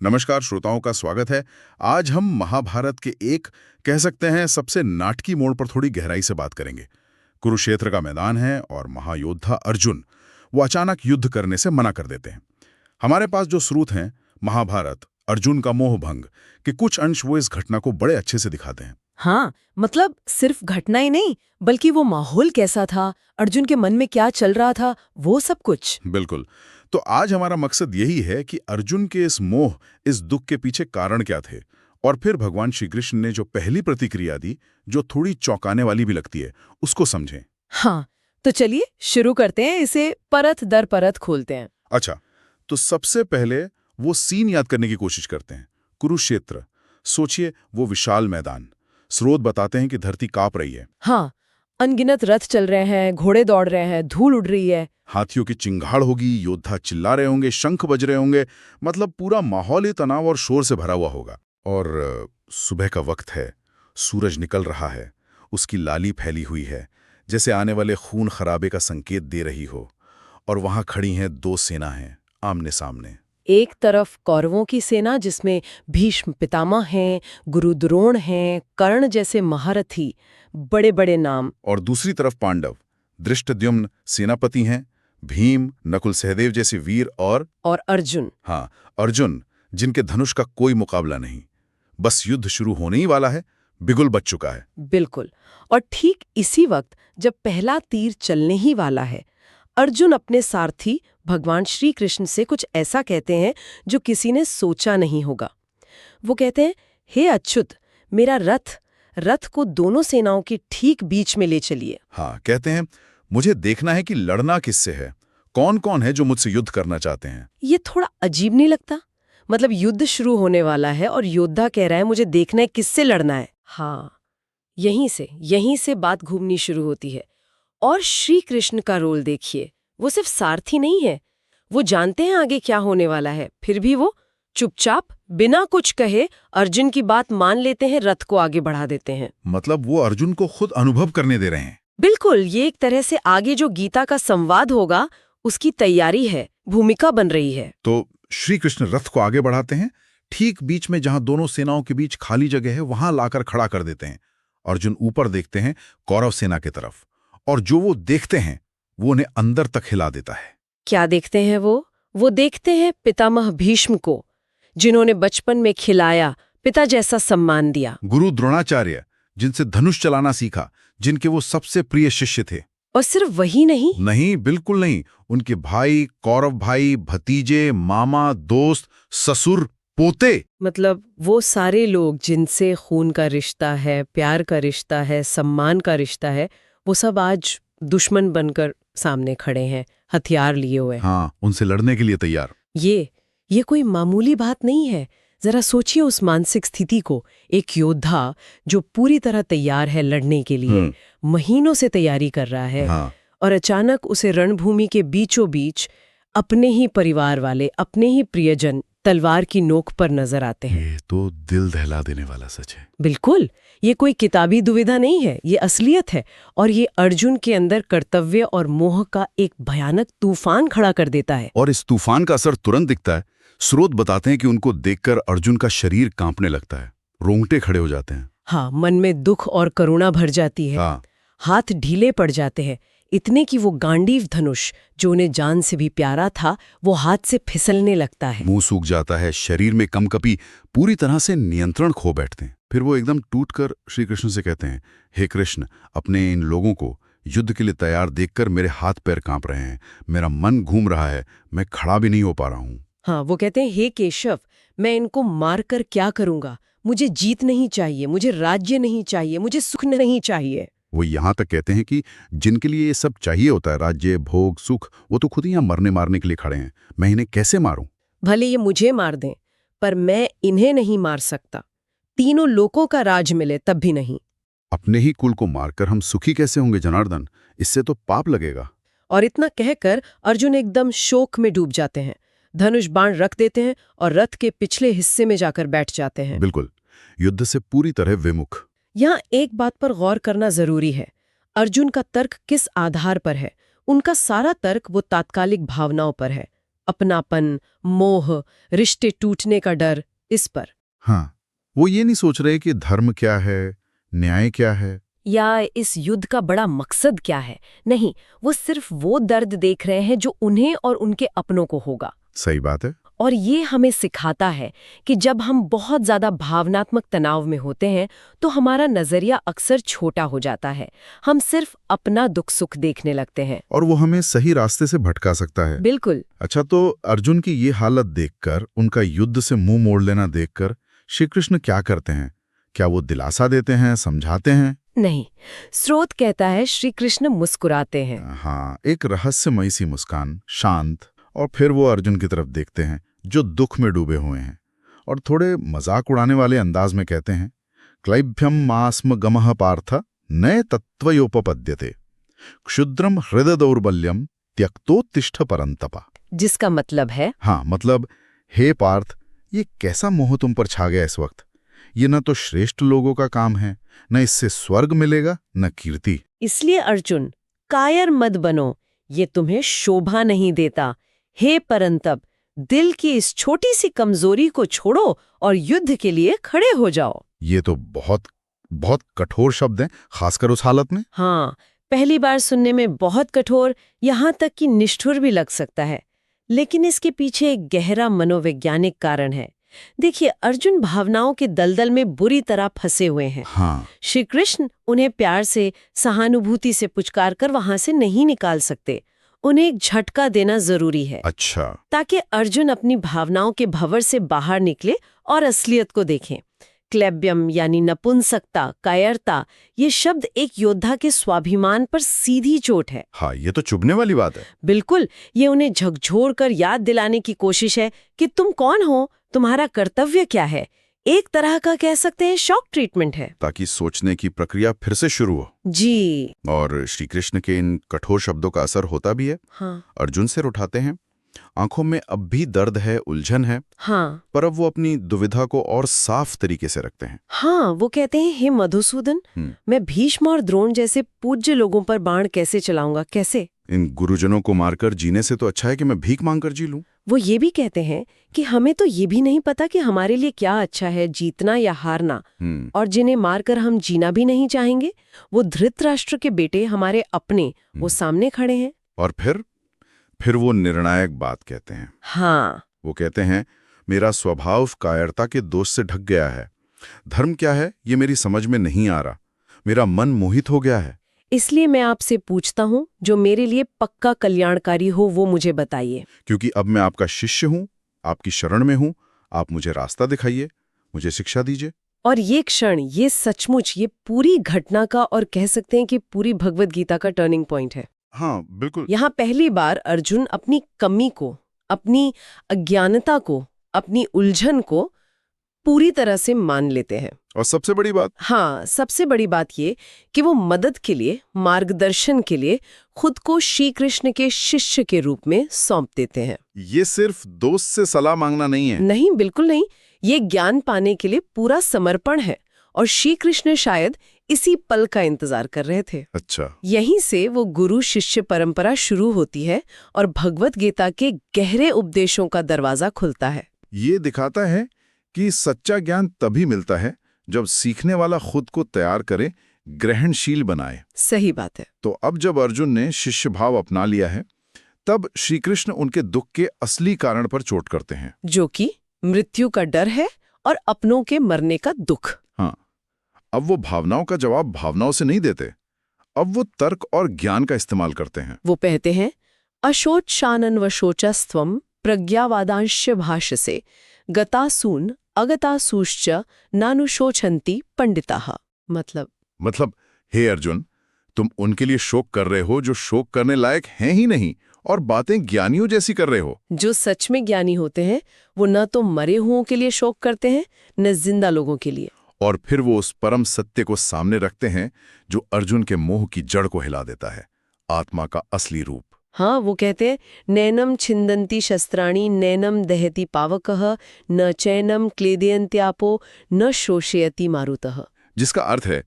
नमस्कार श्रोताओं का स्वागत है। आज हम महाभारत के एक कह सकते हैं सबसे नाटकी मोड़ पर थोड़ी गहराई से बात करेंगे। कुरुक्षेत्र का मैदान है और महायोद्धा अर्जुन वो अचानक युद्ध करने से मना कर देते हैं। हमारे पास जो स्रोत हैं महाभारत अर्जुन का मोहभंग के कुछ अंश वो इस घटना को बड़े अच्छे से दिखाते हैं। हाँ, मतलब सिर्फ घटना ही नहीं बल्कि वो माहौल कैसा था, अर्जुन के मन में क्या चल रहा था, वो सब कुछ। बिल्कुल। तो आज हमारा मकसद यही है कि अर्जुन के इस मोह, इस दुख के पीछे कारण क्या थे, और फिर भगवान श्री कृष्ण ने जो पहली प्रतिक्रिया दी, जो थोड़ी चौंकाने वाली भी लगती है, उसको समझें। हाँ, तो चलिए शुरू करते हैं, इसे परत दर परत खोलते हैं। अच्छा, तो सबसे पहले वो सीन याद करने की कोशिश करते हैं। कुरुक्षेत्र, सोचिए वो विशाल मैदान। स्रोत बताते हैं कि धरती कांप रही है। हाँ, अनगिनत रथ चल रहे हैं, घोड़े दौड़ रहे हैं, धूल उड़ रही है। हाथियों की चिंगाड़ होगी, योद्धा चिल्ला रहे होंगे, शंख बज रहे होंगे, मतलब पूरा माहौल ही तनाव और शोर से भरा हुआ होगा। और सुबह का वक्त है, सूरज निकल रहा है, उसकी लाली फैली हुई है, जैसे आने वाले खून खराबे का संकेत दे रही हो। और वहां खड़ी हैं दो सेनाएं आमने सामने। एक तरफ कौरवों की सेना जिसमें भीष्म पितामह हैं, गुरु द्रोण हैं, कर्ण जैसे महारथी, बड़े बड़े नाम। और दूसरी तरफ पांडव, धृष्टद्युम्न सेनापति हैं, भीम नकुल सहदेव जैसे वीर और अर्जुन। हाँ, अर्जुन, जिनके धनुष का कोई मुकाबला नहीं। बस युद्ध शुरू होने ही वाला है, बिगुल बच चुका है। बिल्कुल। और ठीक इसी वक्त जब पहला तीर चलने ही वाला है, अर्जुन अपने सारथी भगवान श्री कृष्ण से कुछ ऐसा कहते हैं जो किसी ने सोचा नहीं होगा। वो कहते हैं, हे अच्युत, मेरा रथ को दोनों सेनाओं के ठीक बीच में ले चलिए। हाँ, कहते हैं, मुझे देखना है कि लड़ना किससे है, कौन कौन है जो मुझसे युद्ध करना चाहते हैं। ये थोड़ा अजीब नहीं लगता? मतलब युद्ध शुरू होने वाला है और योद्धा कह रहा है मुझे देखना है किससे लड़ना है। हाँ, यहीं से बात घूमनी शुरू होती है। और श्री कृष्ण का रोल देखिए, वो सिर्फ सारथी नहीं है, वो जानते हैं आगे क्या होने वाला है, फिर भी वो चुपचाप बिना कुछ कहे अर्जुन की बात मान लेते हैं, रथ को आगे बढ़ा देते हैं। मतलब वो अर्जुन को खुद अनुभव करने दे रहे हैं। बिल्कुल, ये एक तरह से आगे जो गीता का संवाद होगा उसकी तैयारी है, भूमिका बन रही है। तो श्री कृष्ण रथ को आगे बढ़ाते हैं, ठीक बीच में जहां दोनों सेनाओं के बीच खाली जगह है वहां लाकर खड़ा कर देते हैं। अर्जुन ऊपर देखते हैं कौरव सेना की तरफ, और जो वो देखते हैं वो उन्हें अंदर तक हिला देता है। क्या देखते हैं वो देखते हैं पितामह भीष्म को, जिन्होंने बचपन में खिलाया, पिता जैसा सम्मान दिया। गुरु द्रोणाचार्य, जिनसे धनुष चलाना सीखा, जिनके वो सबसे प्रिय शिष्य थे। और सिर्फ वही नहीं, बिल्कुल नहीं, उनके भाई, कौरव भाई, भतीजे, मामा, दोस्त, ससुर, पोते, मतलब वो सारे लोग जिनसे खून का रिश्ता है, प्यार का रिश्ता है, सम्मान का रिश्ता है, वो सब आज दुश्मन बनकर सामने खड़े हैं, हथियार लिए हुए। हाँ, उनसे लड़ने के लिए तैयार। ये कोई मामूली बात नहीं है। जरा सोचिए उस मानसिक स्थिति को, एक योद्धा जो पूरी तरह तैयार है लड़ने के लिए, महीनों से तैयारी कर रहा है, हाँ। और अचानक उसे रणभूमि के बीचों बीच अपने ही परिवार वाले, अपने ही प्रियजन तलवार की नोक पर नजर आते हैं। ये तो दिल दहला देने वाला सच है। बिल्कुल, ये कोई किताबी दुविधा नहीं है, ये असलियत है। और ये अर्जुन के अंदर कर्तव्य और मोह का एक भयानक तूफान खड़ा कर देता है। और इस तूफान का असर तुरंत दिखता है। स्रोत बताते हैं कि उनको देखकर अर्जुन का शरीर कांपने लगता है, रोंगटे खड़े हो जाते हैं। हाँ, मन में दुख और करुणा भर जाती है। हाँ। हाथ ढीले पड़ जाते हैं, इतने कि वो गांडीव धनुष जो उन्हें जान से भी प्यारा था, वो हाथ से फिसलने लगता है। मुंह सूख जाता है, शरीर में कंपकपी, पूरी तरह से नियंत्रण खो बैठते हैं। फिर वो एकदम टूटकर श्री कृष्ण से कहते हैं, हे कृष्ण, अपने इन लोगों को युद्ध के लिए तैयार देखकर मेरे हाथ पैर कांप रहे हैं, मेरा मन घूम रहा है, मैं खड़ा भी नहीं हो पा रहा हूं। हाँ, वो कहते हैं, हे केशव, मैं इनको मारकर क्या करूंगा? मुझे जीत नहीं चाहिए, मुझे राज्य नहीं चाहिए, मुझे सुख नहीं चाहिए। वो यहाँ तक कहते हैं कि जिनके लिए ये सब चाहिए होता है, राज्य, भोग, सुख, वो तो खुद ही यहाँ मरने मारने के लिए खड़े हैं। मैं इन्हें कैसे मारूं? भले ये मुझे मार दें, पर मैं इन्हें नहीं मार सकता। तीनों लोकों का राज मिले तब भी नहीं। अपने ही कुल को मारकर हम सुखी कैसे होंगे जनार्दन? इससे तो पाप लगेगा। और इतना कहकर अर्जुन एकदम शोक में डूब जाते हैं, धनुष बाण रख देते हैं और रथ के पिछले हिस्से में जाकर बैठ जाते हैं। बिल्कुल, युद्ध से पूरी तरह विमुख। यहाँ एक बात पर गौर करना जरूरी है, अर्जुन का तर्क किस आधार पर है? उनका सारा तर्क वो तात्कालिक भावनाओं पर है, अपनापन, मोह, रिश्ते टूटने का डर, इस पर। हाँ, वो ये नहीं सोच रहे कि धर्म क्या है, न्याय क्या है। या इस युद्ध का बड़ा मकसद क्या है। नहीं, वो सिर्फ वो दर्द देख रहे हैं जो उन्हें और उनके अपनों को होगा। सही बात है। और ये हमें सिखाता है कि जब हम बहुत ज्यादा भावनात्मक तनाव में होते हैं तो हमारा नजरिया अक्सर छोटा हो जाता है। हम सिर्फ अपना दुख सुख देखने लगते हैं। और वो हमें सही रास्ते से भटका सकता है। बिल्कुल। अच्छा, तो अर्जुन की ये हालत देखकर, उनका युद्ध से मुंह मोड़ लेना देखकर श्री कृष्ण क्या करते हैं? क्या वो दिलासा देते हैं, समझाते हैं? नहीं, स्रोत कहता है श्री कृष्ण मुस्कुराते हैं। हाँ, एक रहस्यमयी सी मुस्कान, शांत। और फिर वो अर्जुन की तरफ देखते हैं जो दुख में डूबे हुए हैं, और थोड़े मजाक उड़ाने वाले अंदाज में कहते हैं, क्लैभ्यम मास्म गमः पार्थ नए तत्त्वयोपपद्यते क्षुद्रम हृदय दौर्बल्यम त्यक्तोत्तिष्ठ परंतपा। जिसका मतलब है, हाँ, मतलब हे पार्थ, ये कैसा मोह तुम पर छा गया इस वक्त। ये न तो श्रेष्ठ लोगों का काम है, न इससे स्वर्ग मिलेगा, न कीर्ति। इसलिए अर्जुन, कायर मत बनो, ये तुम्हें शोभा नहीं देता। हे परंतप, दिल की इस छोटी सी कमजोरी को छोड़ो और युद्ध के लिए खड़े हो जाओ। ये तो बहुत बहुत कठोर शब्द हैं, खासकर उस हालत में। हाँ, पहली बार सुनने में बहुत कठोर, यहाँ तक कि निष्ठुर भी लग सकता है, लेकिन इसके पीछे एक गहरा मनोवैज्ञानिक कारण है। देखिए, अर्जुन भावनाओं के दलदल में बुरी तरह फंसे हुए हैं। हाँ, श्री कृष्ण उन्हें प्यार से, सहानुभूति से पुचकार कर वहां से नहीं निकाल सकते। उन्हें एक झटका देना जरूरी है। अच्छा। ताकि अर्जुन अपनी भावनाओं के भंवर से बाहर निकले और असलियत को देखें। क्लैब्यम यानी नपुंसकता, कायरता, ये शब्द एक योद्धा के स्वाभिमान पर सीधी चोट है। हाँ, ये तो चुभने वाली बात है। बिल्कुल, ये उन्हें झकझोर कर याद दिलाने की कोशिश है कि तुम कौन हो, तुम्हारा कर्तव्य क्या है। एक तरह का कह सकते हैं शॉक ट्रीटमेंट है, ताकि सोचने की प्रक्रिया फिर से शुरू हो। जी। और श्री कृष्ण के इन कठोर शब्दों का असर होता भी है। हाँ अर्जुन सिर उठाते हैं, आंखों में अब भी दर्द है, उलझन है, हाँ पर अब वो अपनी दुविधा को और साफ तरीके से रखते हैं। हाँ, वो कहते हैं, हे मधुसूदन, मैं भीष्म और द्रोण जैसे पूज्य लोगों पर बाण कैसे चलाऊंगा, कैसे? इन गुरुजनों को मारकर जीने से तो अच्छा है कि मैं भीख मांगकर जी लूं। वो ये भी कहते हैं कि हमें तो ये भी नहीं पता कि हमारे लिए क्या अच्छा है, जीतना या हारना। और जिन्हें मारकर हम जीना भी नहीं चाहेंगे, वो धृतराष्ट्र के बेटे, हमारे अपने, वो सामने खड़े हैं। और फिर वो निर्णायक बात कहते हैं। हाँ, वो कहते हैं, मेरा स्वभाव कायरता के दोष से ढक गया है। धर्म क्या है ये मेरी समझ में नहीं आ रहा। मेरा मन मोहित हो गया है। इसलिए मैं आपसे पूछता हूँ, जो मेरे लिए पक्का कल्याणकारी हो वो मुझे बताइए। क्योंकि अब मैं आपका शिष्य हूँ, आपकी शरण में हूँ। आप मुझे रास्ता दिखाइए, मुझे शिक्षा दीजिए। और ये क्षण, ये सचमुच, ये पूरी घटना का, और कह सकते हैं कि पूरी भगवद गीता का टर्निंग पॉइंट है। हाँ, बिल्कुल। यहाँ पहली बार अर्जुन अपनी कमी को, अपनी अज्ञानता को, अपनी उलझन को पूरी तरह से मान लेते हैं। और सबसे बड़ी बात, हाँ, सबसे बड़ी बात ये कि वो मदद के लिए, मार्गदर्शन के लिए खुद को श्री कृष्ण के शिष्य के रूप में सौंप देते हैं। ये सिर्फ दोस्त से सलाह मांगना नहीं है। नहीं, बिल्कुल नहीं। ये ज्ञान पाने के लिए पूरा समर्पण है, और श्री कृष्ण शायद इसी पल का इंतजार कर रहे थे। अच्छा। यहीं से वो गुरु शिष्य परंपरा शुरू होती है और भगवत गीता के गहरे उपदेशों का दरवाजा खुलता है। ये दिखाता है कि सच्चा ज्ञान तभी मिलता है जब सीखने वाला खुद को तैयार करे, ग्रहणशील बनाए। सही बात है। तो अब जब अर्जुन ने शिष्य भाव अपना लिया है, तब श्री कृष्ण उनके दुख के असली कारण पर चोट करते हैं, जो कि मृत्यु का डर है और अपनों के मरने का दुख। हाँ, अब वो भावनाओं का जवाब भावनाओं से नहीं देते। अब वो तर्क और ज्ञान का इस्तेमाल करते हैं। वो कहते हैं, अशोचानन व शोचस्त्वम प्रज्ञावादांश भाष्यसे गतासून अगतासूश्च नानुशोचन्ति पंडिताः। मतलब हे अर्जुन, तुम उनके लिए शोक कर रहे हो जो शोक करने लायक हैं ही नहीं, और बातें ज्ञानियों जैसी कर रहे हो। जो सच में ज्ञानी होते हैं वो न तो मरे हुओं के लिए शोक करते हैं, न जिंदा लोगों के लिए। और फिर वो उस परम सत्य को सामने रखते हैं जो अर्जुन के मोह की जड़ को हिला देता है, आत्मा का असली रूप। हाँ, वो कहते हैं, नैनम छिन्दन्ति शस्त्राणि नैनम दहति पावकः न चैनम क्लेदयन्त्यापो न शोषयति मारुतः। जिसका अर्थ है,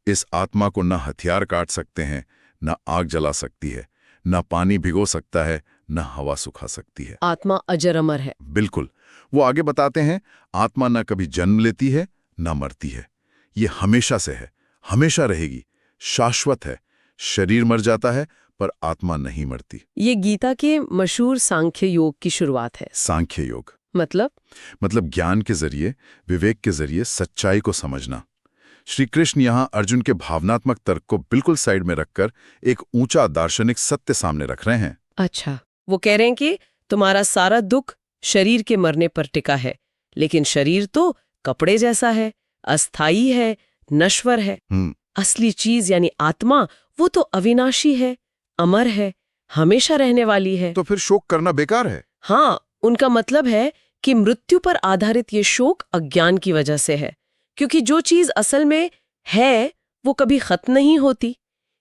इस आत्मा को न हथियार काट सकते हैं, न आग जला सकती है, न पानी भिगो सकता है, न हवा सुखा सकती है। आत्मा अजर अमर है। बिल्कुल। वो आगे बताते हैं, आत्मा न कभी जन्म लेती है न मरती है, ये हमेशा से है, हमेशा रहेगी, शाश्वत है। शरीर मर जाता है पर आत्मा नहीं मरती। ये गीता के मशहूर सांख्य योग की शुरुआत है। सांख्य योग मतलब ज्ञान के जरिए, विवेक के जरिए सच्चाई को समझना। श्री कृष्ण यहाँ अर्जुन के भावनात्मक तर्क को बिल्कुल साइड में रखकर एक ऊंचा दार्शनिक सत्य सामने रख रहे हैं। अच्छा, वो कह रहे हैं कि तुम्हारा सारा दुख शरीर के मरने पर टिका है, लेकिन शरीर तो कपड़े जैसा है, अस्थाई है, नश्वर है। असली चीज यानी आत्मा, वो तो अविनाशी है, अमर है, हमेशा रहने वाली है। तो फिर शोक करना बेकार है। हाँ, उनका मतलब है कि मृत्यु पर आधारित ये शोक अज्ञान की वजह से है, क्योंकि जो चीज असल में है वो कभी खत्म नहीं होती।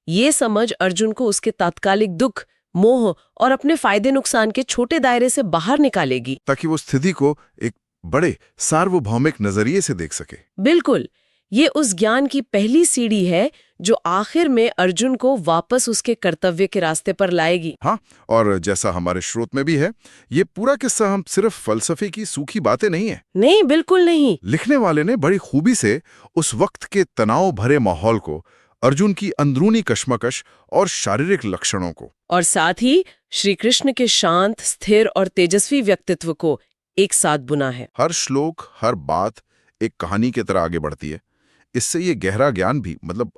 ये समझ अर्जुन को उसके तात्कालिक दुख, मोह और अपने फायदे नुकसान के छोटे दायरे से बाहर निकालेगी, ताकि वो स्थिति को एक बड़े सार्वभौमिक नजरिए से देख सके। बिल्कुल। ये उस ज्ञान की पहली सीढ़ी है जो आखिर में अर्जुन को वापस उसके कर्तव्य के रास्ते पर लाएगी। हाँ, और जैसा हमारे स्रोत में भी है, ये पूरा किस्सा हम सिर्फ फलसफे की सूखी बातें नहीं है। नहीं, बिल्कुल नहीं। लिखने वाले ने बड़ी खूबी से उस वक्त के तनाव भरे माहौल को, अर्जुन की अंदरूनी कश्मकश और शारीरिक लक्षणों को, और साथ ही श्री कृष्ण के शांत, स्थिर और तेजस्वी व्यक्तित्व को एक साथ बुना है। हर श्लोक, हर बात एक कहानी की तरह आगे बढ़ती है। इससे ये गहरा ज्ञान भी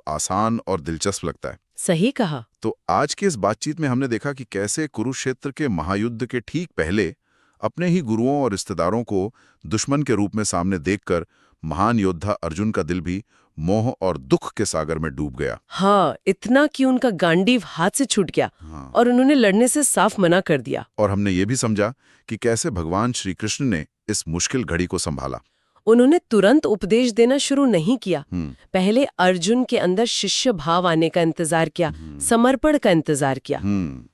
आसान और दिलचस्प लगता है। सही कहा। तो आज की इस बातचीत में हमने देखा कि कैसे कुरुक्षेत्र के महायुद्ध के ठीक पहले अपने ही गुरुओं और रिश्तेदारों को दुश्मन के रूप में सामने देखकर महान योद्धा अर्जुन का दिल भी मोह और दुख के सागर में डूब गया। हाँ, इतना कि उनका गांडीव हाथ से छूट गया। हाँ। और उन्होंने लड़ने से साफ मना कर दिया। और हमने ये भी समझा कि कैसे भगवान श्री कृष्ण ने इस मुश्किल घड़ी को संभाला। उन्होंने तुरंत उपदेश देना शुरू नहीं किया। पहले अर्जुन के अंदर शिष्य भाव आने का इंतजार किया, समर्पण का इंतजार किया,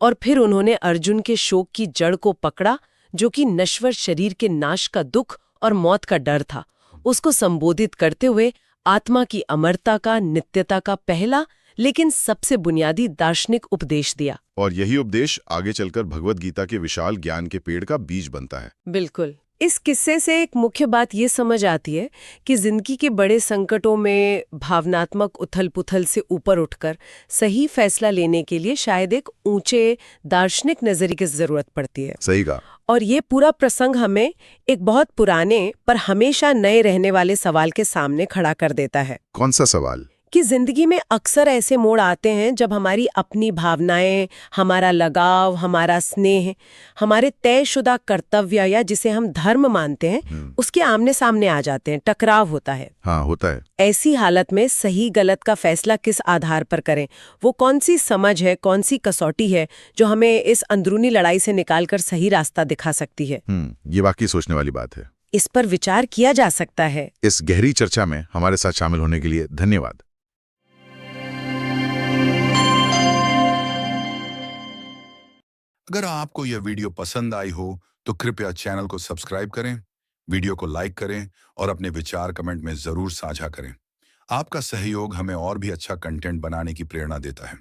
और फिर उन्होंने अर्जुन के शोक की जड़ को पकड़ा, जो कि नश्वर शरीर के नाश का दुख और मौत का डर था। उसको संबोधित करते हुए आत्मा की अमरता का, नित्यता का पहला लेकिन सबसे बुनियादी दार्शनिक उपदेश दिया। और यही उपदेश आगे चलकर भगवद गीता के विशाल ज्ञान के पेड़ का बीज बनता है। बिल्कुल। इस किस्से से एक मुख्य बात ये समझ आती है कि जिंदगी के बड़े संकटों में भावनात्मक उथल-पुथल से ऊपर उठकर सही फैसला लेने के लिए शायद एक ऊंचे दार्शनिक नजरिए की जरूरत पड़ती है। सही कहा। और ये पूरा प्रसंग हमें एक बहुत पुराने पर हमेशा नए रहने वाले सवाल के सामने खड़ा कर देता है। कौन सा सवाल? कि जिंदगी में अक्सर ऐसे मोड़ आते हैं जब हमारी अपनी भावनाएं, हमारा लगाव, हमारा स्नेह, हमारे तयशुदा कर्तव्य या जिसे हम धर्म मानते हैं, उसके आमने सामने आ जाते हैं, टकराव होता है। हाँ, होता है। ऐसी हालत में सही गलत का फैसला किस आधार पर करें? वो कौन सी समझ है, कौन सी कसौटी है जो हमें इस अंदरूनी लड़ाई से निकालकर सही रास्ता दिखा सकती है? ये वाकई सोचने वाली बात है। इस पर विचार किया जा सकता है। इस गहरी चर्चा में हमारे साथ शामिल होने के लिए धन्यवाद। अगर आपको यह वीडियो पसंद आई हो तो कृपया चैनल को सब्सक्राइब करें, वीडियो को लाइक करें और अपने विचार कमेंट में जरूर साझा करें। आपका सहयोग हमें और भी अच्छा कंटेंट बनाने की प्रेरणा देता है।